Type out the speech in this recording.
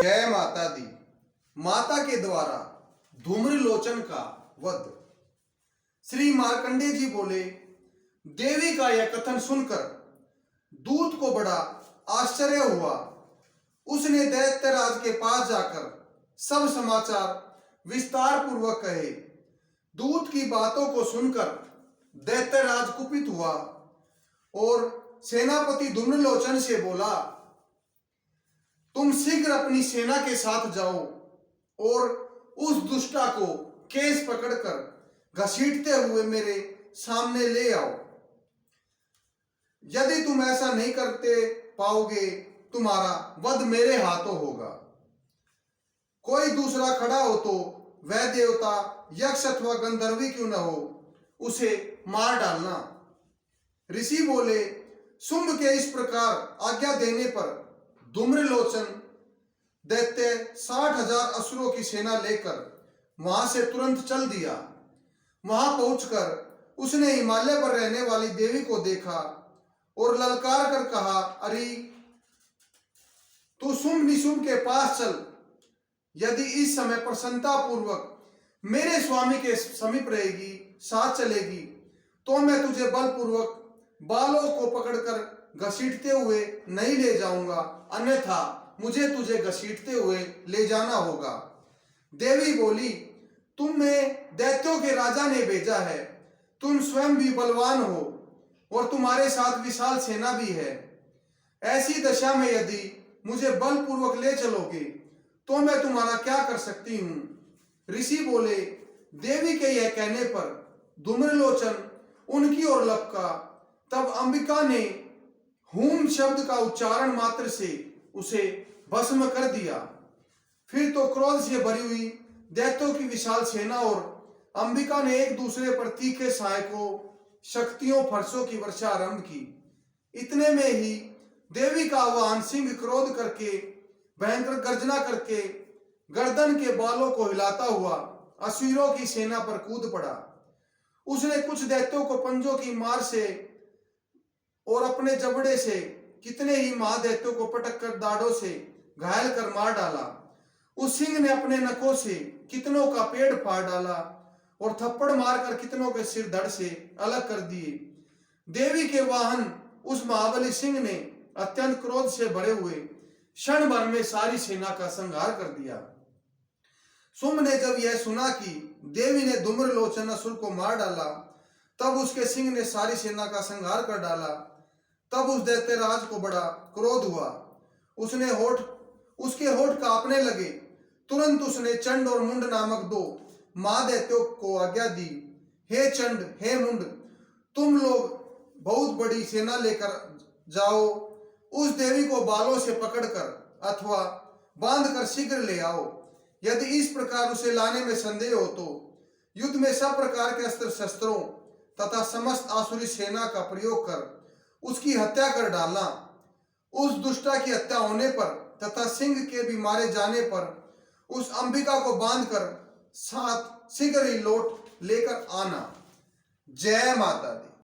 जय माता दी। माता के द्वारा धूम्रलोचन का वध। श्री मार्कंडेय जी बोले, देवी का यह कथन सुनकर दूत को बड़ा आश्चर्य हुआ। उसने दैत्यराज के पास जाकर सब समाचार विस्तार पूर्वक कहे। दूत की बातों को सुनकर दैत्यराज कुपित हुआ और सेनापति धूम्रलोचन से बोला, तुम शीघ्र अपनी सेना के साथ जाओ और उस दुष्टा को केस पकड़कर घसीटते हुए मेरे सामने ले आओ। यदि तुम ऐसा नहीं करते पाओगे, तुम्हारा वध मेरे हाथों होगा। कोई दूसरा खड़ा हो तो वह देवता, यक्ष अथवा गंधर्वी क्यों न हो, उसे मार डालना। ऋषि बोले, शुंभ के इस प्रकार आज्ञा देने पर धूम्रलोचन दैत्य 60,000 असुरों की सेना लेकर वहां से तुरंत चल दिया। वहां पहुंचकर उसने हिमालय पर रहने वाली देवी को देखा और ललकार कर कहा, अरे तू शुंभ निशुंभ के पास चल। यदि इस समय प्रसन्नता पूर्वक मेरे स्वामी के समीप रहेगी, साथ चलेगी, तो मैं तुझे बलपूर्वक बालों को पकड़कर घसीटते हुए नहीं ले जाऊंगा, अन्यथा मुझे तुझे घसीटते हुए ले जाना होगा। देवी बोली, तुम्हें दैत्यों के राजा ने भेजा है। तुम स्वयं भी बलवान हो और तुम्हारे साथ विशाल सेना भी है। ऐसी दशा में यदि मुझे बलपूर्वक ले चलोगे तो मैं तुम्हारा क्या कर सकती हूं। ऋषि बोले, देवी के यह कहने पर धूम्रलोचन उनकी ओर लपका। तब अंबिका ने हूम शब्द का उच्चारण मात्र से उसे भस्म कर दिया। फिर तो क्रोध से भरी हुई दैत्यों की विशाल सेना और अंबिका ने एक दूसरे पर तीखे सहायकों, शक्तियों, फरसों की वर्षा आरंभ की। इतने में ही देवी का वाहन सिंह क्रोध करके, भयंकर गर्जना करके, गर्दन के बालों को हिलाता हुआ असुरों की सेना पर कूद पड़ा। उसने कुछ दैत्यों को पंजों की मार से और अपने जबड़े से कितने ही महादैत्यों को पटक कर दाढ़ों से घायल कर मार डाला। उस सिंह ने अपने नखों से कितनों का पेड़ फाड़ डाला और थप्पड़ मारकर कितनों के सिर धड़ से अलग कर दिए। देवी के वाहन उस महाबली सिंह ने अत्यंत क्रोध से भरे हुए क्षण भर में सारी सेना का संहार कर दिया। शुंभ ने जब यह सुना कि देवी ने धूम्रलोचन असुर को मार डाला, तब उसके सिंह ने सारी सेना का संहार कर डाला। तब उस दैत्यराज को बड़ा क्रोध हुआ। उसके होठ कांपने लगे। तुरंत उसने चंड और मुंड नामक 2 महादैत्यों को आज्ञा दी, हे चंड, हे मुंड, तुम लोग बहुत बड़ी सेना लेकर जाओ। उस देवी को बालों से पकड़कर अथवा बांधकर शीघ्र ले आओ। यदि इस प्रकार उसे लाने में संदेह हो तो युद्ध में सब प्रकार के अस्त्र शस्त्रों तथा समस्त आसुरी सेना का प्रयोग कर उसकी हत्या कर डालना। उस दुष्टा की हत्या होने पर तथा सिंह के भी मारे जाने पर उस अंबिका को बांधकर साथ शीघ्र ही लौट लेकर आना। जय माता दी।